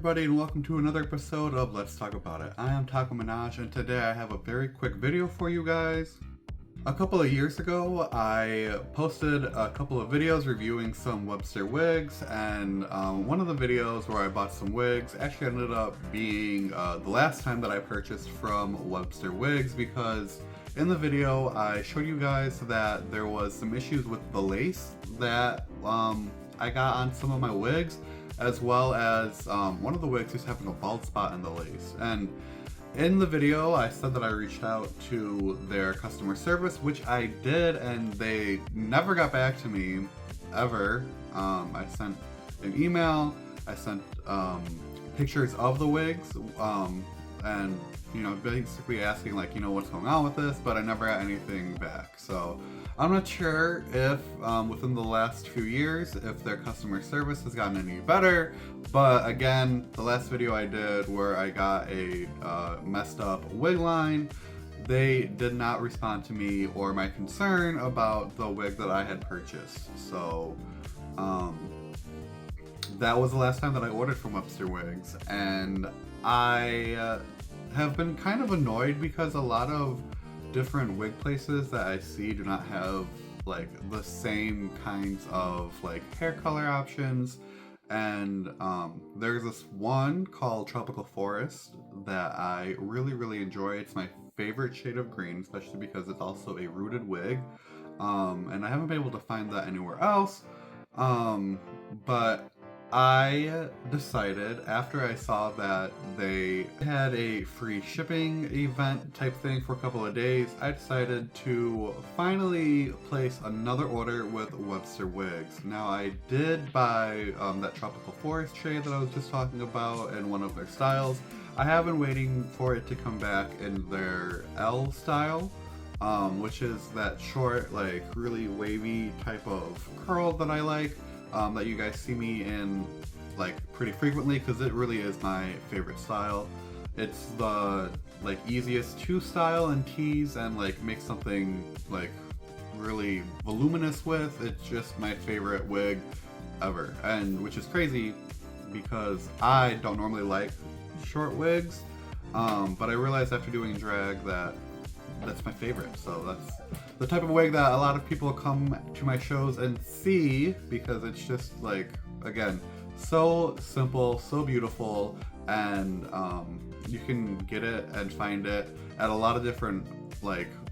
everybody, and welcome to another episode of Let's Talk About It. I am Taco Minaj, and today I have a very quick video for you guys. A couple of years ago, I posted a couple of videos reviewing some Webster wigs, and one of the videos where I bought some wigs actually ended up being the last time that I purchased from Webster Wigs, because in the video I showed you guys that there was some issues with the lace that I got on some of my wigs, as well as one of the wigs is having a bald spot in the lace. And in the video I said that I reached out to their customer service, which I did, and they never got back to me ever. I sent an email, I sent pictures of the wigs, and basically asking what's going on with this, but I never got anything back. So I'm not sure if within the last few years if their customer service has gotten any better, but again, the last video I did where I got a messed up wig line, they did not respond to me or my concern about the wig that I had purchased. So that was the last time that I ordered from Webster Wigs, and I have been kind of annoyed because a lot of different wig places that I see do not have the same kinds of hair color options. And there's this one called Tropical Forest that I really enjoy. It's my favorite shade of green, especially because it's also a rooted wig, and I haven't been able to find that anywhere else. But I decided, after I saw that they had a free shipping event type thing for a couple of days, I decided to finally place another order with Webster Wigs. Now, I did buy that Tropical Forest shade that I was just talking about in one of their styles. I have been waiting for it to come back in their L style, which is that short, really wavy type of curl that I like. That you guys see me in pretty frequently, because it really is my favorite style. It's the easiest to style and tease and make something really voluminous with. It's just my favorite wig ever, and which is crazy because I don't normally like short wigs, but I realized after doing drag that that's my favorite. So that's the type of wig that a lot of people come to my shows and see, because it's just again, so simple, so beautiful, and you can get it and find it at a lot of different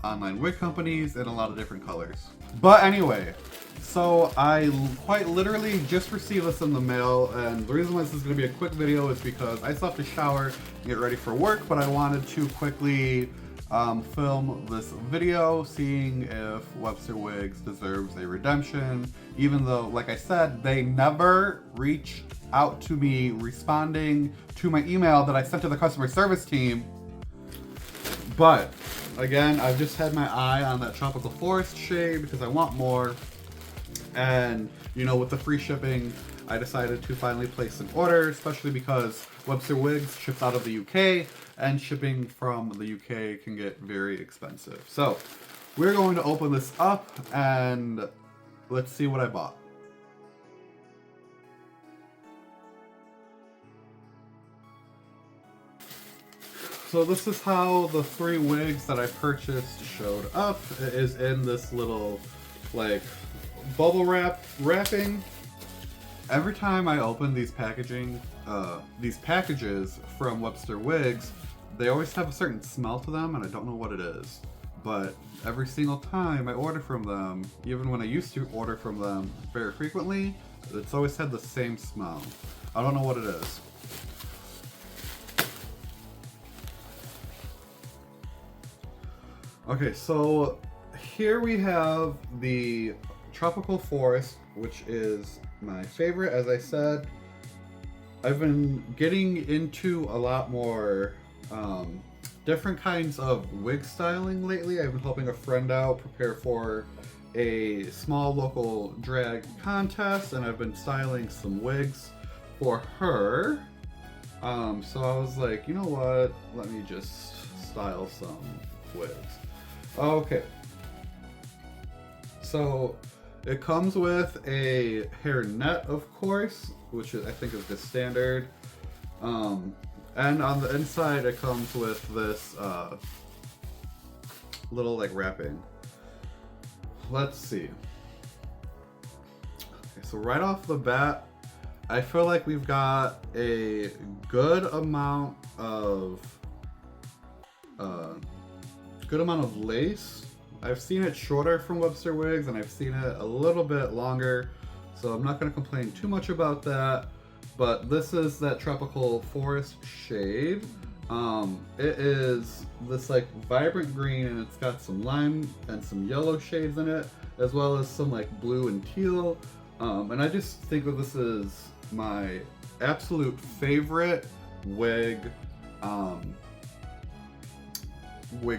online wig companies in a lot of different colors. But anyway, so I quite literally just received this in the mail, and the reason why this is going to be a quick video is because I still have to shower and get ready for work, but I wanted to quickly film this video, seeing if Webster Wigs deserves a redemption, even though, like I said, they never reached out to me responding to my email that I sent to the customer service team. But again, I've just had my eye on that Tropical Forest shade because I want more, and with the free shipping, I decided to finally place an order, especially because Webster Wigs ships out of the UK, and shipping from the UK can get very expensive. So we're going to open this up and let's see what I bought. So this is how the 3 wigs that I purchased showed up. It is in this little bubble wrap wrapping. Every time I open these packages from Webster Wigs, they always have a certain smell to them, and I don't know what it is. But every single time I order from them, even when I used to order from them very frequently, it's always had the same smell. I don't know what it is. Okay, so here we have the Tropical Forest, which is my favorite. As I said, I've been getting into a lot more different kinds of wig styling lately. I've been helping a friend out prepare for a small local drag contest, and I've been styling some wigs for her. So I was like, you know what, let me just style some wigs. Okay, so it comes with a hair net, of course, which I think is the standard. And on the inside it comes with this little like wrapping. Let's see. Okay, so right off the bat, I feel like we've got a good amount of lace. I've seen it shorter from Webster Wigs, and I've seen it a little bit longer, so I'm not going to complain too much about that. But this is that tropical forest shade. It is this like vibrant green, and it's got some lime and some yellow shades in it, as well as some like blue and teal. And I just think that this is my absolute favorite wig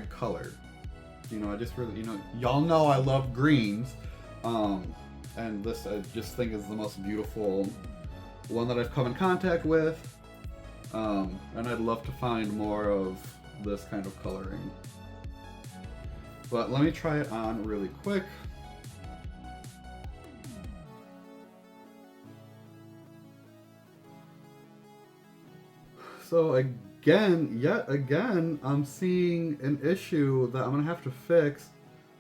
color. You know, I just really, y'all know I love greens, and this I just think is the most beautiful one that I've come in contact with, and I'd love to find more of this kind of coloring. But let me try it on really quick. So yet again, I'm seeing an issue that I'm gonna have to fix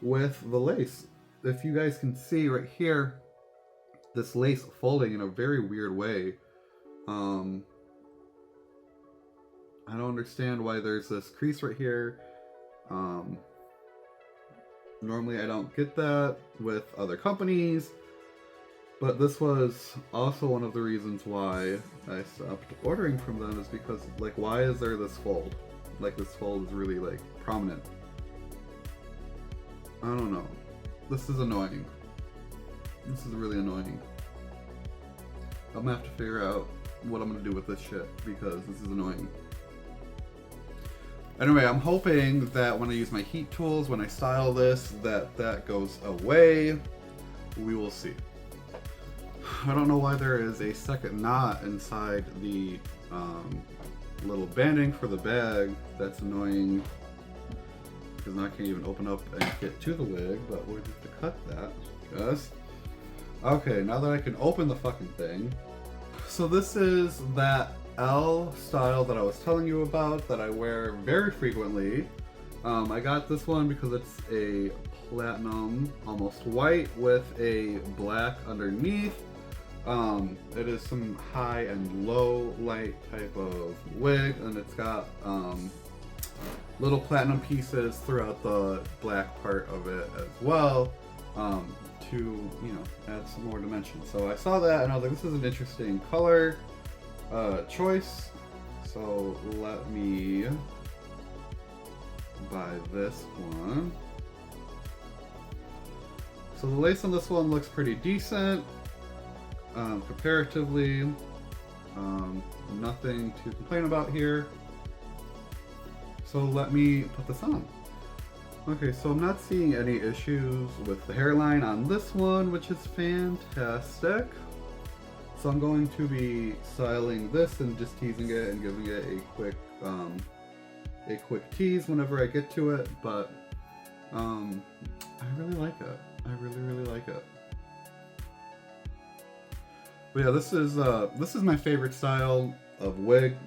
with the lace. If you guys can see right here, this lace folding in a very weird way. I don't understand why there's this crease right here. Normally I don't get that with other companies, but this was also one of the reasons why I stopped ordering from them, is because, like, why is there this fold? Like, this fold is really, like, prominent. I don't know. This is annoying. This is really annoying. I'm gonna have to figure out what I'm gonna do with this shit, because this is annoying. Anyway, I'm hoping that when I use my heat tools, when I style this, that goes away. We will see. I don't know why there is a second knot inside the little banding for the bag. That's annoying, because now I can't even open up and get to the wig, but we'll have to cut that, yes. Okay, now that I can open the fucking thing. So this is that L style that I was telling you about that I wear very frequently. I got this one because it's a platinum, almost white, with a black underneath. It is some high and low light type of wig, and it's got little platinum pieces throughout the black part of it as well, to, add some more dimension. So I saw that and I was like, this is an interesting color choice, so let me buy this one. So the lace on this one looks pretty decent. Comparatively, nothing to complain about here. So let me put this on. Okay, so I'm not seeing any issues with the hairline on this one, which is fantastic. So I'm going to be styling this and just teasing it and giving it a quick tease whenever I get to it. But I really like it. I really like it. But yeah, this is my favorite style of wig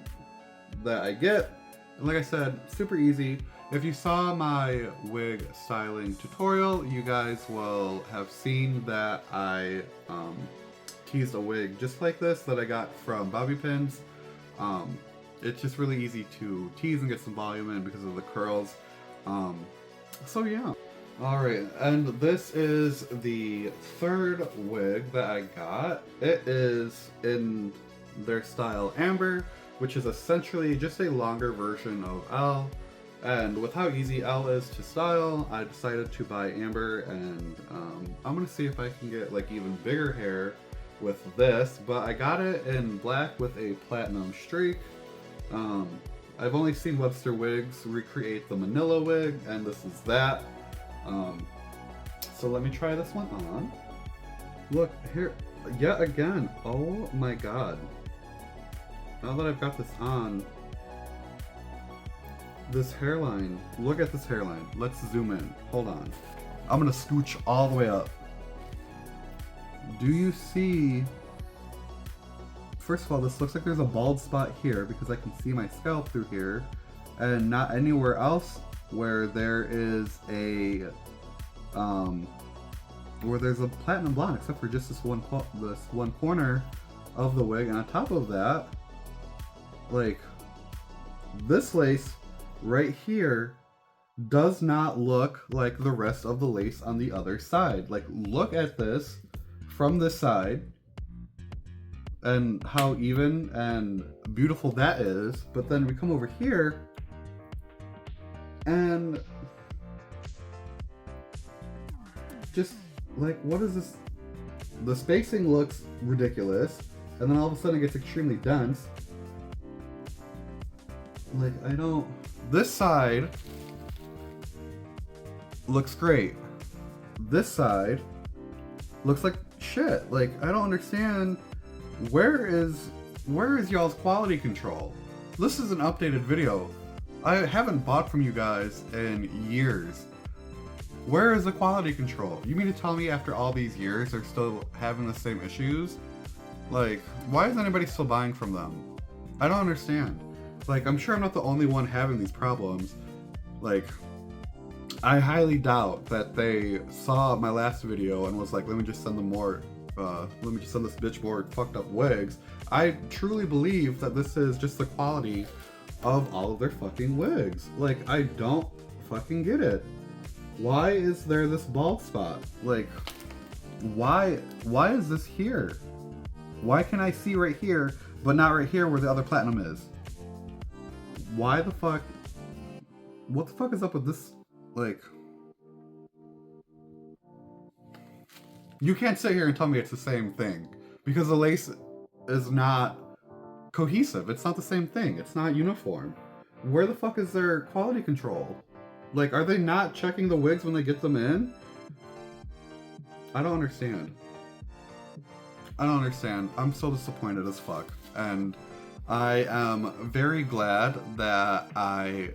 that I get. And like I said, super easy. If you saw my wig styling tutorial, you guys will have seen that I teased a wig just like this that I got from bobby pins. It's just really easy to tease and get some volume in because of the curls. So yeah. Alright, and this is the third wig that I got. It is in their style Amber, which is essentially just a longer version of L. And with how easy L is to style, I decided to buy Amber, and I'm gonna see if I can get like even bigger hair with this, but I got it in black with a platinum streak. I've only seen Webster Wigs recreate the Manila wig, and this is that. So let me try this one on. Look, here, yet again, oh my god. Now that I've got this on, this hairline, look at this hairline. Let's zoom in, hold on. I'm gonna scooch all the way up. Do you see first of all, this looks like there's a bald spot here because I can see my scalp through here, and not anywhere else where there is a where there's a platinum blonde, except for just this one corner of the wig. And on top of that, like, this lace right here does not look like the rest of the lace on the other side. Like, look at this from this side and how even and beautiful that is. But then we come over here and just like, what is this? The spacing looks ridiculous, and then all of a sudden it gets extremely dense. Like, I don't... This side looks great. This side looks like shit. Like, I don't understand. Where is y'all's quality control? This is an updated video. I haven't bought from you guys in years. Where is the quality control? You mean to tell me after all these years they're still having the same issues? Like, why is anybody still buying from them? I don't understand. Like, I'm sure I'm not the only one having these problems. Like, I highly doubt that they saw my last video and was like, let me just send them more, let me just send this bitch more fucked up wigs. I truly believe that this is just the quality of all of their fucking wigs. Like, I don't fucking get it. Why is there this bald spot? Like, why is this here? Why can I see right here, but not right here where the other platinum is? Why the fuck? What the fuck is up with this? Like, you can't sit here and tell me it's the same thing, because the lace is not cohesive. It's not the same thing. It's not uniform. Where the fuck is their quality control? Like, are they not checking the wigs when they get them in? I don't understand. I don't understand. I'm so disappointed as fuck. And I am very glad that I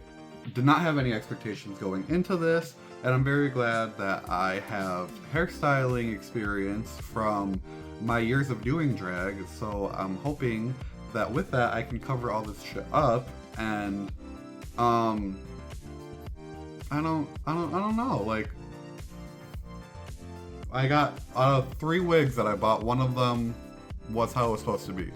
did not have any expectations going into this. And I'm very glad that I have hairstyling experience from my years of doing drag. So I'm hoping that with that I can cover all this shit up. And I don't know, like, I got, out of 3 wigs that I bought, one of them was how it was supposed to be.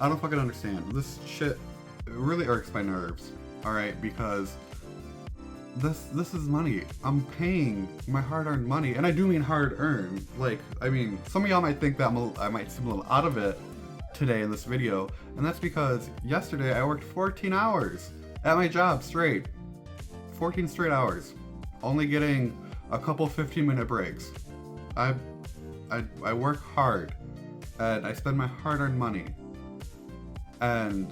I don't fucking understand. This shit really irks my nerves, alright, because this is money. I'm paying my hard-earned money, and I do mean hard-earned. Like, I mean, some of y'all might think that I might seem a little out of it today in this video, and that's because yesterday I worked 14 hours at my job straight. 14 straight hours, only getting a couple 15-minute breaks. I work hard, and I spend my hard-earned money. And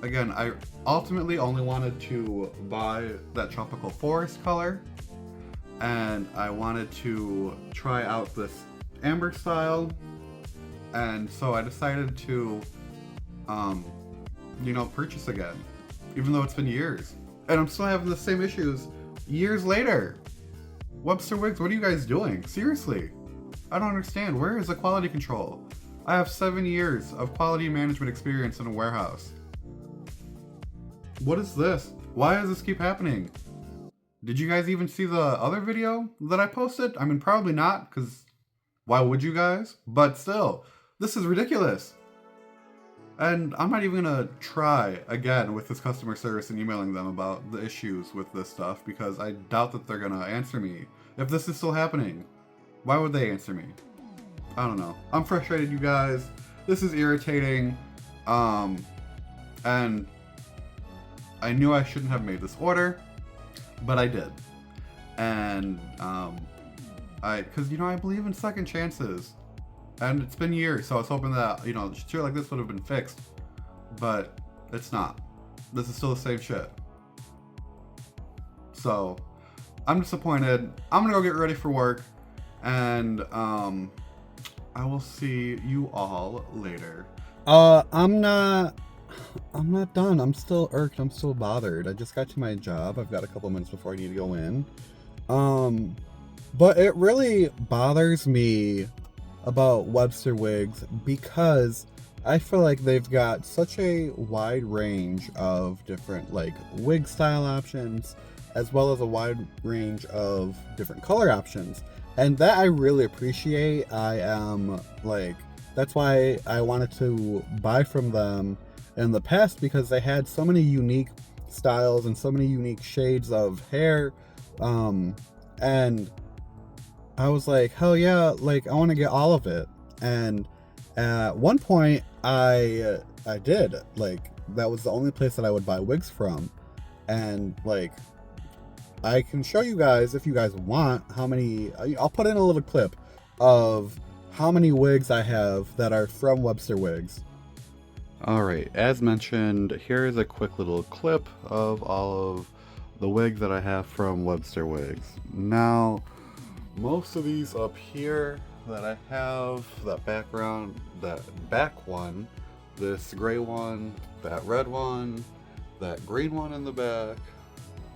again, I ultimately only wanted to buy that tropical forest color, and I wanted to try out this amber style, and so I decided to, you know, purchase again, even though it's been years. And I'm still having the same issues years later. Webster Wigs, what are you guys doing? Seriously. I don't understand. Where is the quality control? I have 7 years of quality management experience in a warehouse. What is this? Why does this keep happening? Did you guys even see the other video that I posted? I mean, probably not, because why would you guys? But still, this is ridiculous. And I'm not even gonna try again with this customer service and emailing them about the issues with this stuff, because I doubt that they're gonna answer me. If this is still happening, why would they answer me? I don't know. I'm frustrated, you guys. This is irritating. And I knew I shouldn't have made this order, but I did. And because, you know, I believe in second chances. And it's been years, so I was hoping that, you know, shit like this would have been fixed. But it's not. This is still the same shit. So, I'm disappointed. I'm gonna go get ready for work. And, I will see you all later. I'm not done. I'm still irked. I'm still bothered. I just got to my job. I've got a couple minutes before I need to go in. But it really bothers me about Webster Wigs because I feel like they've got such a wide range of different like wig style options, as well as a wide range of different color options. And that I really appreciate. I am like, that's why I wanted to buy from them in the past, because they had so many unique styles and so many unique shades of hair. And I was like, hell yeah, like I want to get all of it. And at one point I did, like that was the only place that I would buy wigs from. And like I can show you guys, if you guys want, how many, I'll put in a little clip of how many wigs I have that are from Webster Wigs. Alright, as mentioned, here is a quick little clip of all of the wigs that I have from Webster Wigs. Now, most of these up here that I have, that background, that back one, this gray one, that red one, that green one in the back,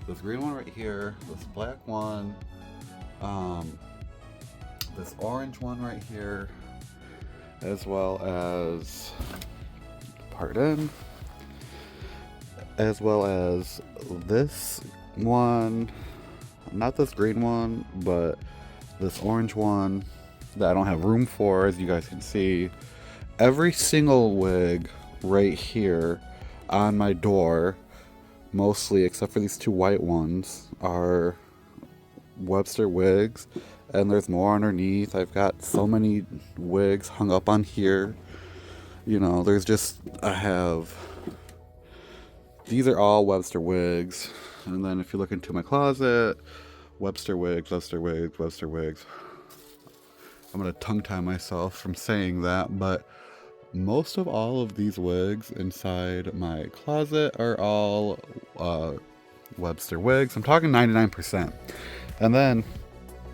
this green one right here, this black one, this orange one right here, as well as, pardon, as well as this one, not this green one, but this orange one that I don't have room for, as you guys can see. Every single wig right here on my door, mostly except for these two white ones, are Webster Wigs, and there's more underneath. I've got so many wigs hung up on here. You know, there's just, I have, these are all Webster Wigs. And then if you look into my closet, Webster Wigs, Webster Wigs, Webster Wigs. I'm gonna tongue tie myself from saying that, but most of all of these wigs inside my closet are all Webster Wigs. I'm talking 99%. And then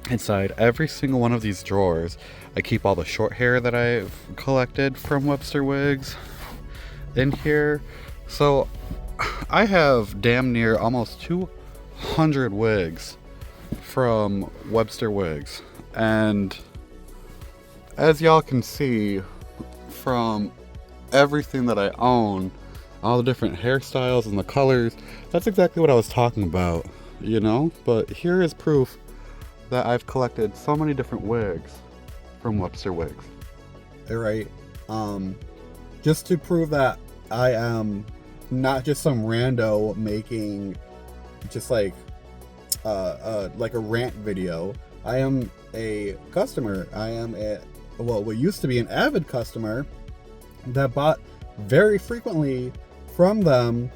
inside every single one of these drawers, I keep all the short hair that I've collected from Webster Wigs in here. So I have damn near almost 200 wigs from Webster Wigs. And as y'all can see from everything that I own, all the different hairstyles and the colors, that's exactly what I was talking about, you know? But here is proof that I've collected so many different wigs from Webster Wigs. Alright, just to prove that I am not just some rando making just like a rant video. I am a customer. I am what used to be an avid customer that bought very frequently from them.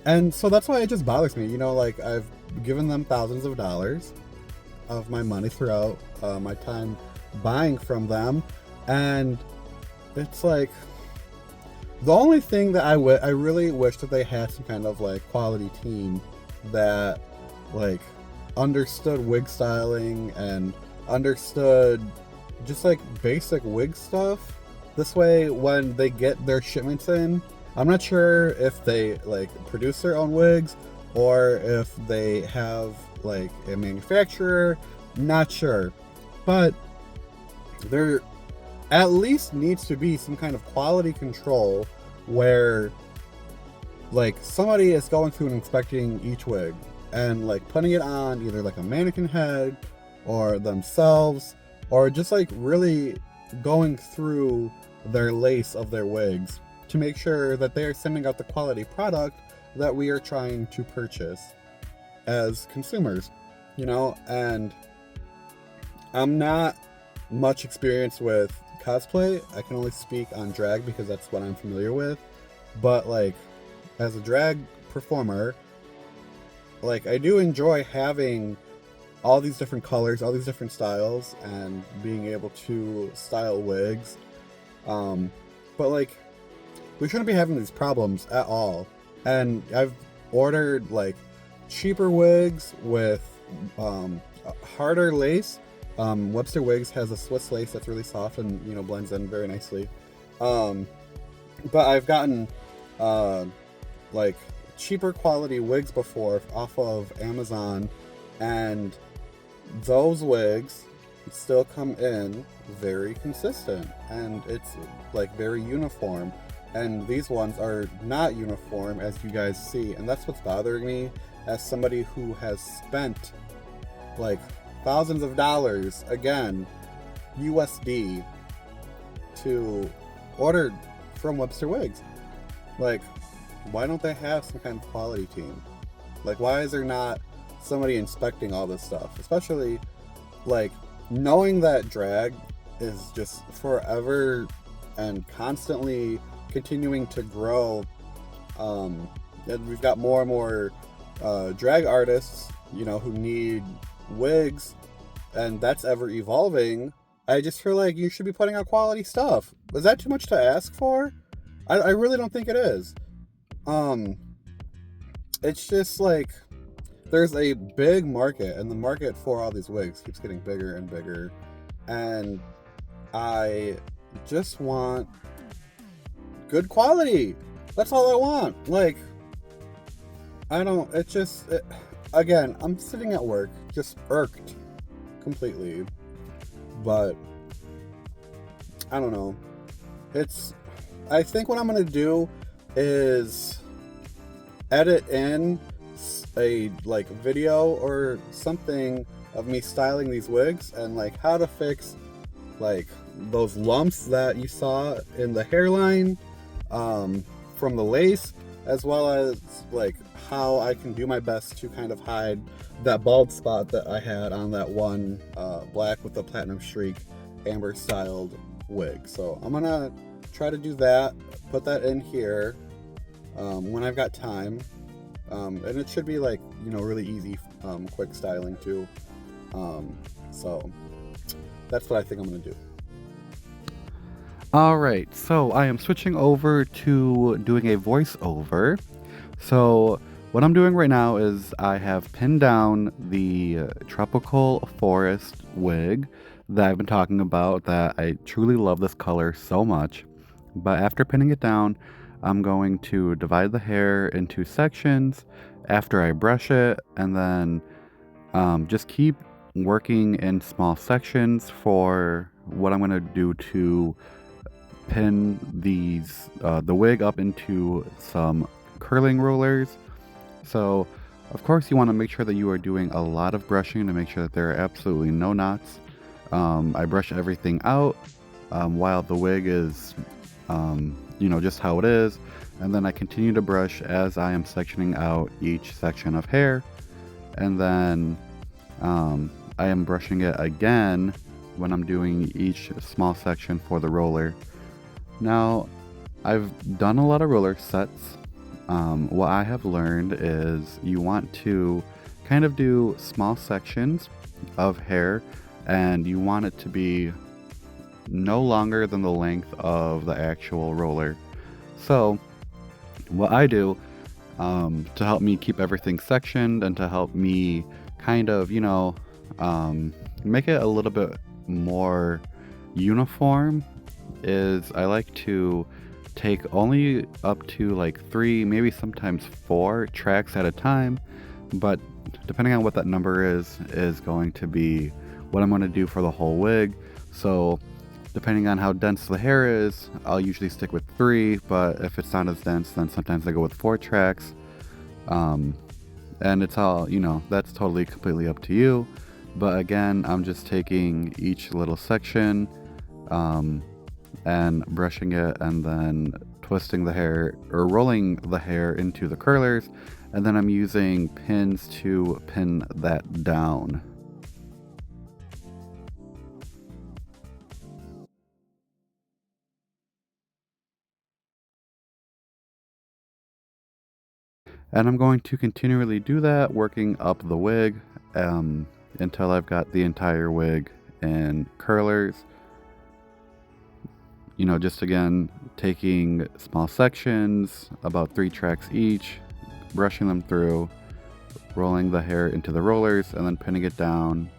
And so that's why it just bothers me, you know, like I've given them thousands of dollars of my money throughout my time buying from them, and it's like the only thing that I really wish that they had some kind of like quality team that like understood wig styling and understood just like basic wig stuff. This way when they get their shipments in, I'm not sure if they like produce their own wigs or if they have like a manufacturer, not sure, but there at least needs to be some kind of quality control where like somebody is going through and inspecting each wig and like putting it on either like a mannequin head or themselves, or just like really going through their lace of their wigs to make sure that they are sending out the quality product that we are trying to purchase as consumers, you know. And I'm not much experienced with cosplay. I can only speak on drag because that's what I'm familiar with. But like as a drag performer, like I do enjoy having all these different colors, all these different styles, and being able to style wigs. But like we shouldn't be having these problems at all. And I've ordered like cheaper wigs with harder lace. Webster Wigs has a Swiss lace that's really soft and, you know, blends in very nicely. But I've gotten like cheaper quality wigs before off of Amazon, and those wigs still come in very consistent, and it's like very uniform. And these ones are not uniform, as you guys see, and that's what's bothering me as somebody who has spent like thousands of dollars, again, USD, to order from Webster Wigs. Like, why don't they have some kind of quality team? Like, why is there not somebody inspecting all this stuff? Especially, like, knowing that drag is just forever and constantly continuing to grow. And we've got more and more drag artists, you know, who need wigs, and that's ever evolving. I just feel like you should be putting out quality stuff. Is that too much to ask for? I really don't think it is. It's just like there's a big market, and the market for all these wigs keeps getting bigger and bigger. And I just want good quality. That's all I want. Like, I don't, again, I'm sitting at work, just irked completely. But I don't know. I think what I'm going to do is edit in a like video or something of me styling these wigs, and like how to fix like those lumps that you saw in the hairline from the lace, as well as like how I can do my best to kind of hide that bald spot that I had on that one black with the platinum streak amber styled wig. So I'm gonna try to do that, put that in here when I've got time, and it should be like, you know, really easy, quick styling too. So that's what I think I'm gonna do. Alright, so I am switching over to doing a voiceover. So what I'm doing right now is I have pinned down the tropical forest wig that I've been talking about, that I truly love this color so much. But after pinning it down, I'm going to divide the hair into sections after I brush it, and then just keep working in small sections for what I'm going to do to pin these the wig up into some curling rollers. So of course you want to make sure that you are doing a lot of brushing to make sure that there are absolutely no knots. I brush everything out while the wig is you know, just how it is, and then I continue to brush as I am sectioning out each section of hair, and then I am brushing it again when I'm doing each small section for the roller. Now, I've done a lot of roller sets. What I have learned is you want to kind of do small sections of hair, and you want it to be no longer than the length of the actual roller. So what I do to help me keep everything sectioned and to help me kind of, you know, make it a little bit more uniform is I like to take only up to like 3, maybe sometimes 4 tracks at a time, but depending on what that number is going to be what I'm going to do for the whole wig. So depending on how dense the hair is, I'll usually stick with 3, but if it's not as dense, then sometimes I go with 4 tracks. And it's all, you know, that's totally completely up to you. But again, I'm just taking each little section and brushing it, and then twisting the hair or rolling the hair into the curlers, and then I'm using pins to pin that down. And I'm going to continually do that, working up the wig until I've got the entire wig in curlers. You know, just again, taking small sections, about 3 tracks each, brushing them through, rolling the hair into the rollers, and then pinning it down.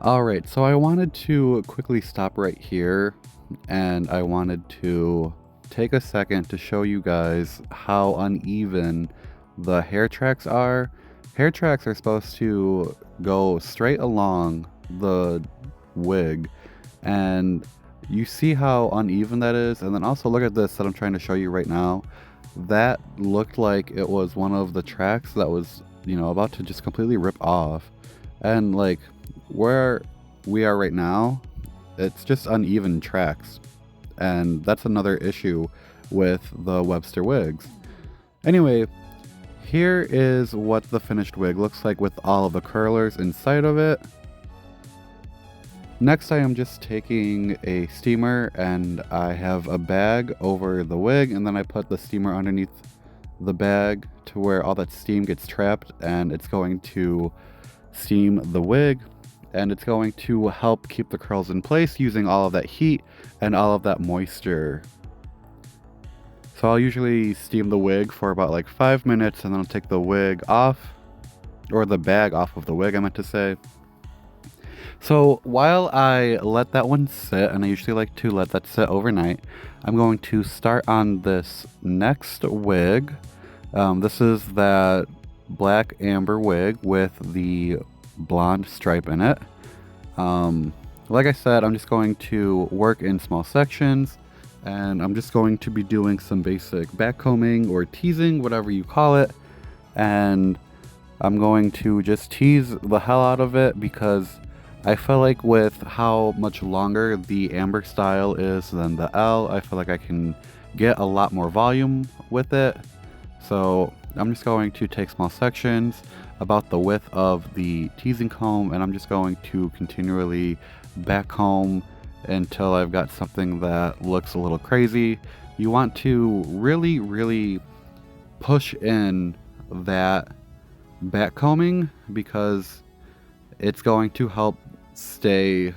Alright, so I wanted to quickly stop right here, and I wanted to take a second to show you guys how uneven the hair tracks are. Hair tracks are supposed to go straight along the wig, and you see how uneven that is. And then also look at this that I'm trying to show you right now. That looked like it was one of the tracks that was, about to just completely rip off. And like where we are right now, it's just uneven tracks. And that's another issue with the Webster wigs. Anyway, here is what the finished wig looks like with all of the curlers inside of it. Next, I am just taking a steamer and I have a bag over the wig, and then I put the steamer underneath the bag to where all that steam gets trapped, and it's going to steam the wig, and it's going to help keep the curls in place using all of that heat and all of that moisture. So I'll usually steam the wig for about like 5 minutes, and then I'll take the wig off, or the bag off of the wig, I meant to say. So while I let that one sit, and I usually like to let that sit overnight, I'm going to start on this next wig. This is that black amber wig with the blonde stripe in it. Like I said, I'm just going to work in small sections, and I'm just going to be doing some basic backcombing or teasing, whatever you call it. And I'm going to just tease the hell out of it because I feel like with how much longer the amber style is than the L, I feel like I can get a lot more volume with it. So I'm just going to take small sections about the width of the teasing comb, and I'm just going to continually back comb until I've got something that looks a little crazy. You want to really, really push in that back combing because it's going to help stay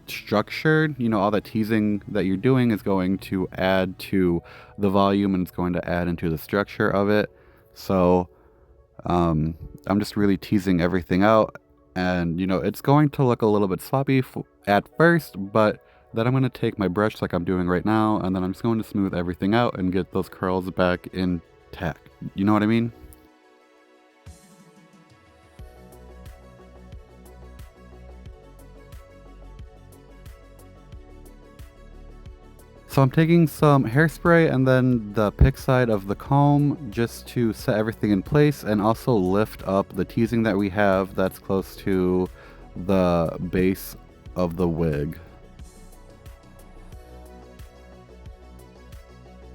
structured. All that teasing that you're doing is going to add to the volume, and it's going to add into the structure of it. So I'm just really teasing everything out, and it's going to look a little bit sloppy at first, but then I'm going to take my brush like I'm doing right now, and then I'm just going to smooth everything out and get those curls back intact. You know what I mean? So I'm taking some hairspray and then the pick side of the comb just to set everything in place and also lift up the teasing that we have that's close to the base of the wig.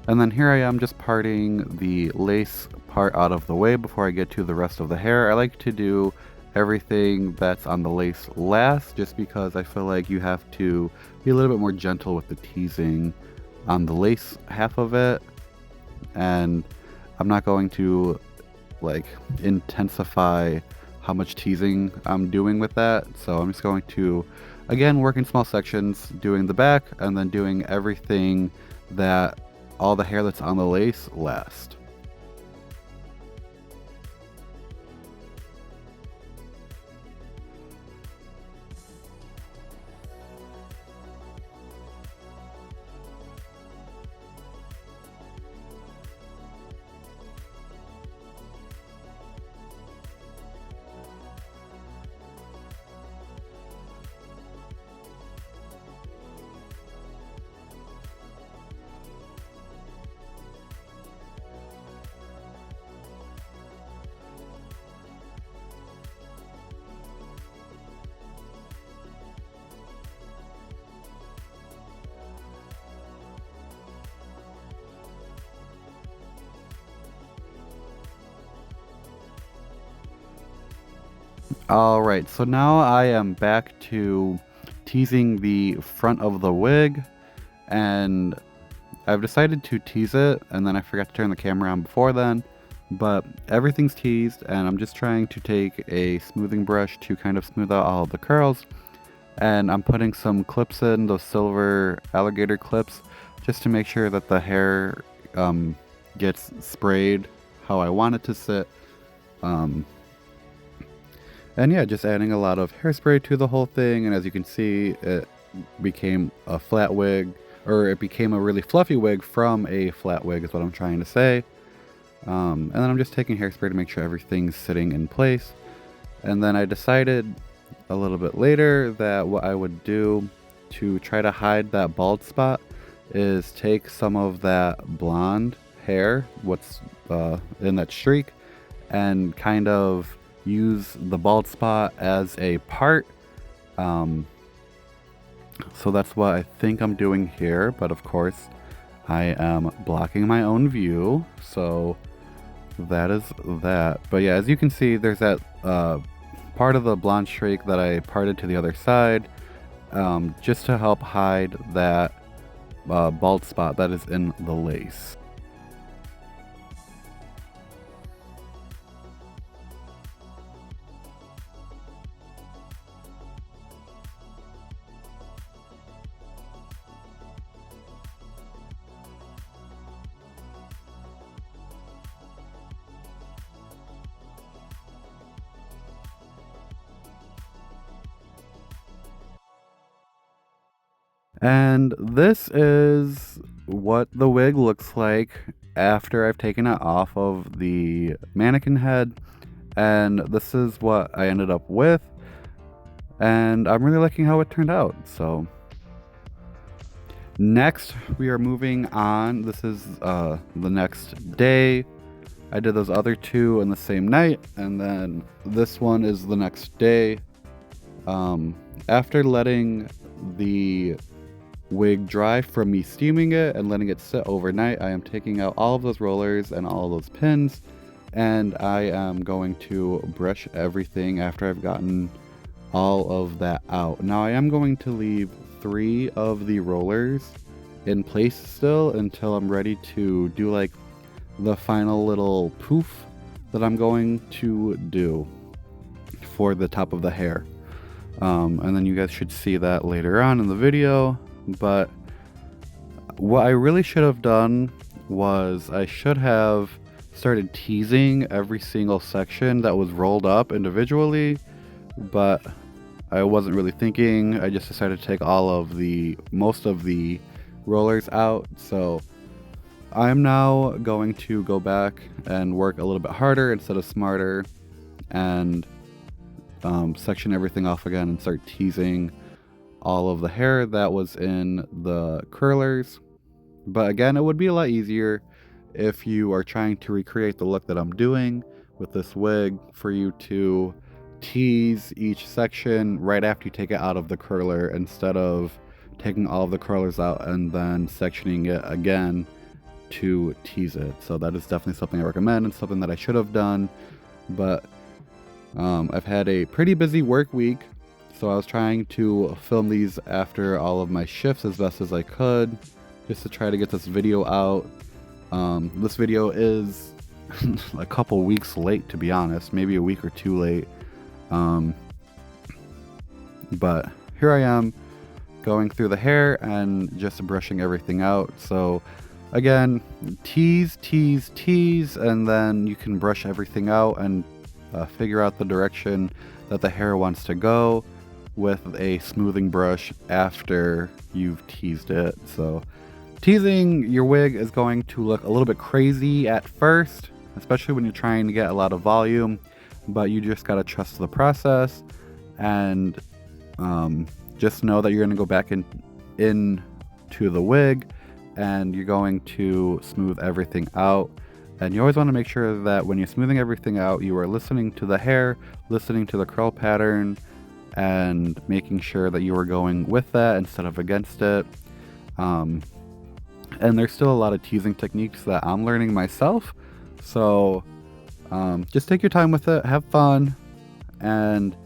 And then here I am just parting the lace part out of the way before I get to the rest of the hair. I like to do everything that's on the lace last just because I feel like you have to be a little bit more gentle with the teasing on the lace half of it, and I'm not going to like intensify how much teasing I'm doing with that, so I'm just going to again work in small sections, doing the back and then doing everything that all the hair that's on the lace last. Alright, so now I am back to teasing the front of the wig, and I've decided to tease it, and then I forgot to turn the camera on before then, but everything's teased, and I'm just trying to take a smoothing brush to kind of smooth out all of the curls, and I'm putting some clips in, those silver alligator clips, just to make sure that the hair gets sprayed how I want it to sit. And yeah, just adding a lot of hairspray to the whole thing, and as you can see, it became a flat wig, or it became a really fluffy wig from a flat wig is what I'm trying to say. And then I'm just taking hairspray to make sure everything's sitting in place. And then I decided a little bit later that what I would do to try to hide that bald spot is take some of that blonde hair, what's in that streak, and kind of use the bald spot as a part. So that's what I think I'm doing here, but of course I am blocking my own view, so that is that. But yeah, as you can see, there's that part of the blonde streak that I parted to the other side, just to help hide that bald spot that is in the lace. And this is what the wig looks like after I've taken it off of the mannequin head. And this is what I ended up with. And I'm really liking how it turned out. So next we are moving on. This is the next day. I did those other two in the same night, and then this one is the next day. After letting the wig dry from me steaming it and letting it sit overnight, I am taking out all of those rollers and all of those pins, and I am going to brush everything after I've gotten all of that out. Now I am going to leave 3 of the rollers in place still until I'm ready to do like the final little poof that I'm going to do for the top of the hair. And then you guys should see that later on in the video. But what I really should have done was I should have started teasing every single section that was rolled up individually, but I wasn't really thinking. I just decided to take most of the rollers out. So I'm now going to go back and work a little bit harder instead of smarter, and section everything off again and start teasing all of the hair that was in the curlers. But again, it would be a lot easier if you are trying to recreate the look that I'm doing with this wig for you to tease each section right after you take it out of the curler, instead of taking all of the curlers out and then sectioning it again to tease it. So that is definitely something I recommend and something that I should have done. But I've had a pretty busy work week, so I was trying to film these after all of my shifts as best as I could, just to try to get this video out. This video is a couple weeks late, to be honest, maybe a week or 2 late. But here I am going through the hair and just brushing everything out. So again, tease, tease, tease, and then you can brush everything out and figure out the direction that the hair wants to go with a smoothing brush after you've teased it. So teasing your wig is going to look a little bit crazy at first, especially when you're trying to get a lot of volume, but you just gotta trust the process, and just know that you're gonna go back into the wig and you're going to smooth everything out. And you always want to make sure that when you're smoothing everything out, you are listening to the hair, listening to the curl pattern, and making sure that you are going with that instead of against it. And there's still a lot of teasing techniques that I'm learning myself. So just take your time with it, have fun, and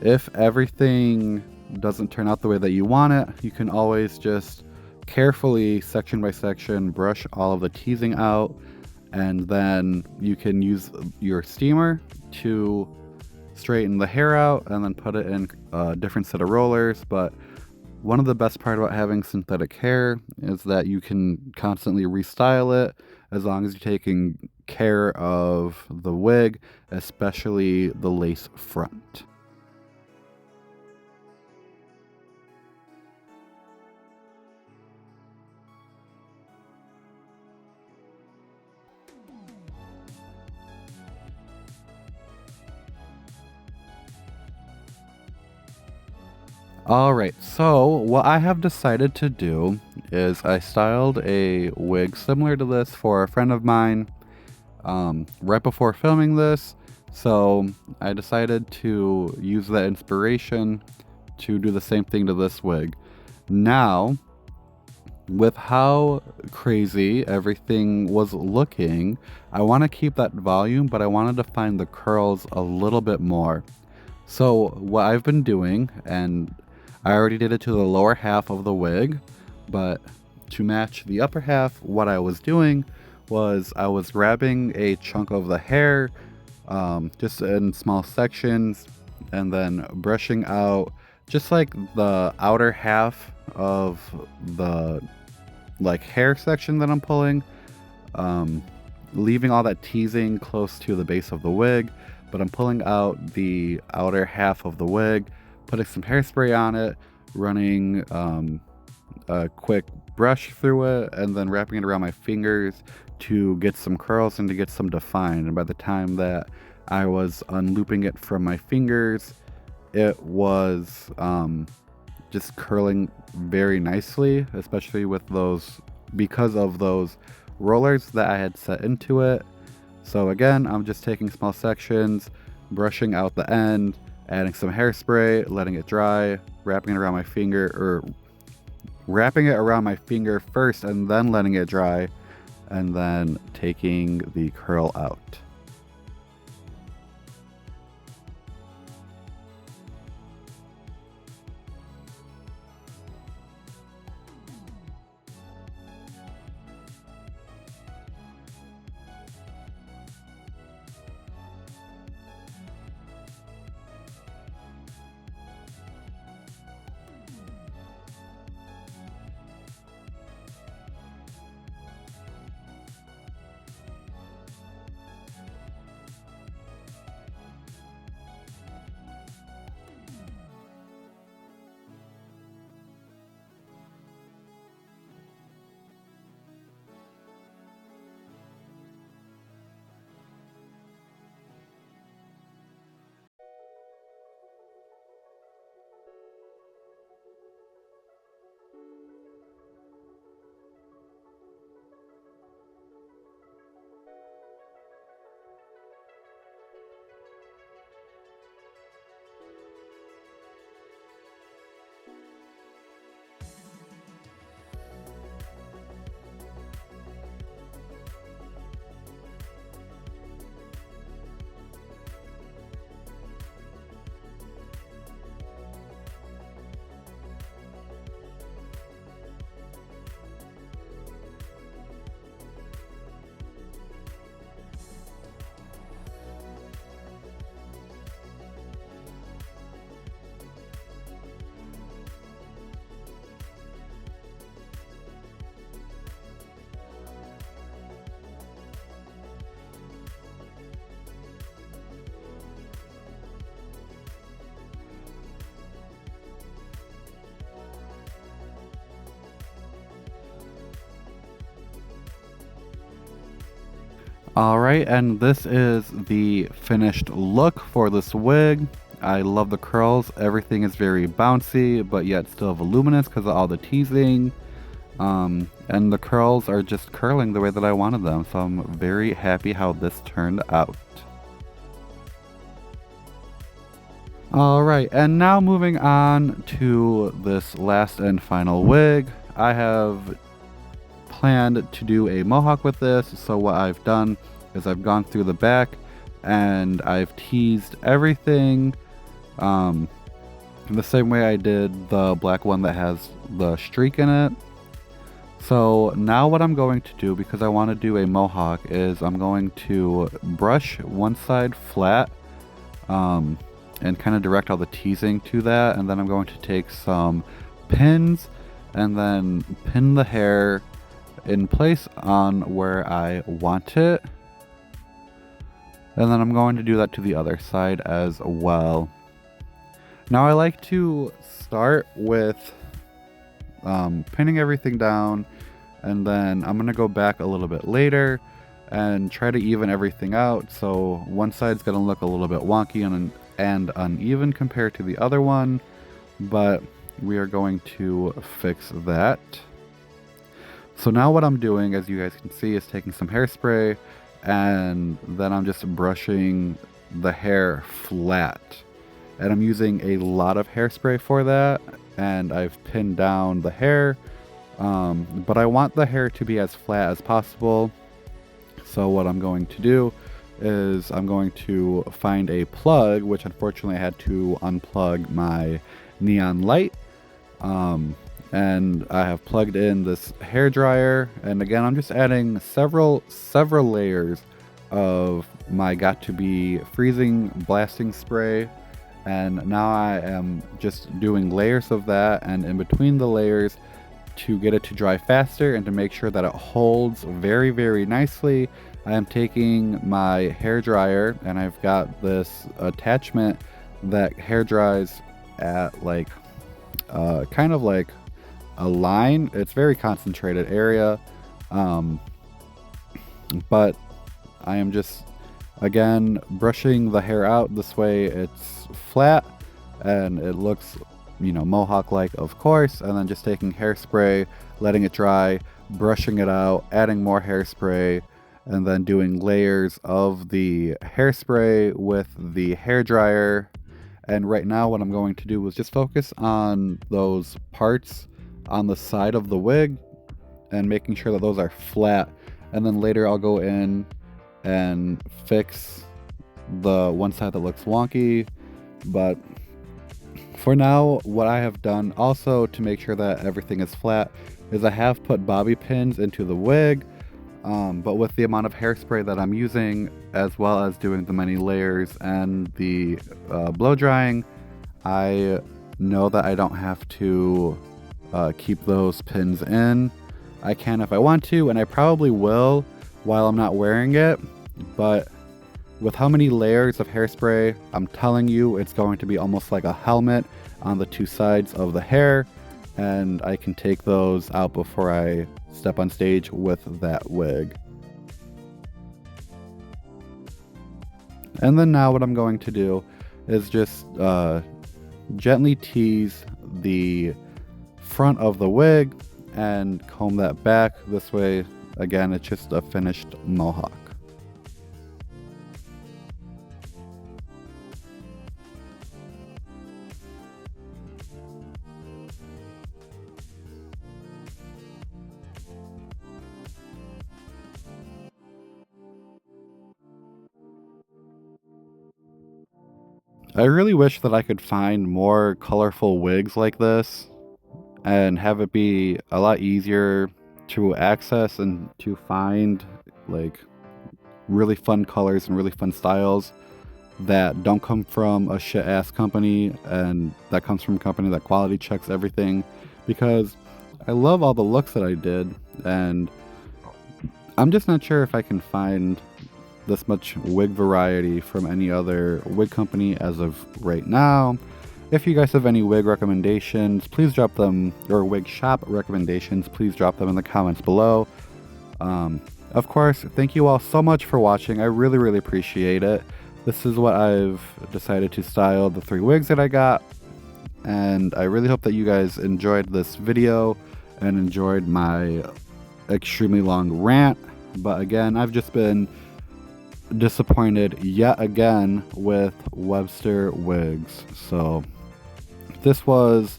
if everything doesn't turn out the way that you want it, you can always just carefully, section by section, brush all of the teasing out, and then you can use your steamer to straighten the hair out and then put it in a different set of rollers. But one of the best part about having synthetic hair is that you can constantly restyle it as long as you're taking care of the wig, especially the lace front. Alright, so what I have decided to do is I styled a wig similar to this for a friend of mine right before filming this. So I decided to use that inspiration to do the same thing to this wig. Now, with how crazy everything was looking, I want to keep that volume, but I wanted to find the curls a little bit more. So what I've been doing, and I already did it to the lower half of the wig, but to match the upper half, what I was doing was I was grabbing a chunk of the hair, just in small sections, and then brushing out just like the outer half of the hair section that I'm pulling, leaving all that teasing close to the base of the wig, but I'm pulling out the outer half of the wig, putting some hairspray on it, running a quick brush through it, and then wrapping it around my fingers to get some curls and to get some define. And by the time that I was unlooping it from my fingers, it was just curling very nicely, especially with those, because of those rollers that I had set into it. So again, I'm just taking small sections, brushing out the end, adding some hairspray, letting it dry, wrapping it around my finger, or wrapping it around my finger first and then letting it dry, and then taking the curl out. Alright, and this is the finished look for this wig. I love the curls. Everything is very bouncy, but yet still voluminous because of all the teasing. And the curls are just curling the way that I wanted them, so I'm very happy how this turned out. Alright, and now moving on to this last and final wig. I have planned to do a mohawk with this, so what I've done is I've gone through the back and I've teased everything the same way I did the black one that has the streak in it. So now what I'm going to do, because I want to do a mohawk, is I'm going to brush one side flat and kind of direct all the teasing to that, and then I'm going to take some pins and then pin the hair in place on where I want it, and then I'm going to do that to the other side as well. Now I like to start with pinning everything down, and then I'm going to go back a little bit later and try to even everything out, so one side's going to look a little bit wonky and uneven compared to the other one, but we are going to fix that. So now what I'm doing, as you guys can see, is taking some hairspray and then I'm just brushing the hair flat. And I'm using a lot of hairspray for that, and I've pinned down the hair, but I want the hair to be as flat as possible. So what I'm going to do is I'm going to find a plug, which unfortunately I had to unplug my neon light. And I have plugged in this hair dryer, and again I'm just adding several layers of my got to be freezing blasting spray, and now I am just doing layers of that, and in between the layers to get it to dry faster and to make sure that it holds very nicely, I am taking my hair dryer, and I've got this attachment that hair dries at like kind of like a line. It's very concentrated area, but I am just again brushing the hair out. This way it's flat and it looks, you know, mohawk like, of course, and then just taking hairspray, letting it dry, brushing it out, adding more hairspray, and then doing layers of the hairspray with the hair dryer. And right now what I'm going to do is just focus on those parts on the side of the wig and making sure that those are flat, and then later I'll go in and fix the one side that looks wonky. But for now, what I have done also to make sure that everything is flat is I have put bobby pins into the wig, but with the amount of hairspray that I'm using, as well as doing the many layers and the blow drying, I know that I don't have to keep those pins in. I can if I want to, and I probably will while I'm not wearing it, but with how many layers of hairspray, I'm telling you, it's going to be almost like a helmet on the two sides of the hair, and I can take those out before I step on stage with that wig. And then now what I'm going to do is just gently tease the front of the wig and comb that back. This way, again, it's just a finished mohawk. I really wish that I could find more colorful wigs like this and have it be a lot easier to access and to find, like, really fun colors and really fun styles that don't come from a shit ass company, and that comes from a company that quality checks everything, because I love all the looks that I did, and I'm just not sure if I can find this much wig variety from any other wig company as of right now. If you guys have any wig recommendations, please drop them, or wig shop recommendations, please drop them in the comments below. Of course, thank you all so much for watching. I really appreciate it. This is what I've decided to style the 3 wigs that I got, and I really hope that you guys enjoyed this video and enjoyed my extremely long rant. But again, I've just been disappointed yet again with Webster Wigs. So this was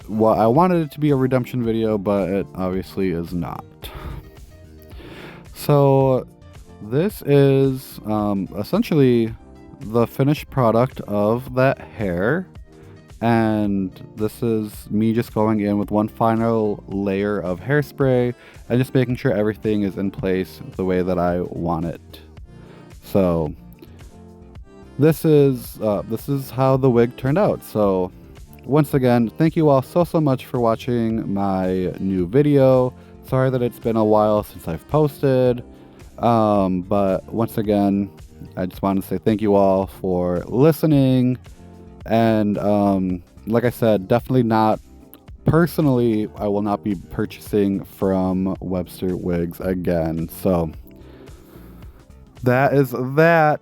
what I wanted it to be, a redemption video, but it obviously is not. So this is essentially the finished product of that hair, and this is me just going in with one final layer of hairspray and just making sure everything is in place the way that I want it. So this is how the wig turned out. So once again, thank you all so much for watching my new video. Sorry that it's been a while since I've posted, but once again, I just want to say thank you all for listening. And like I said, definitely not personally, I will not be purchasing from Webster Wigs again. So that is that.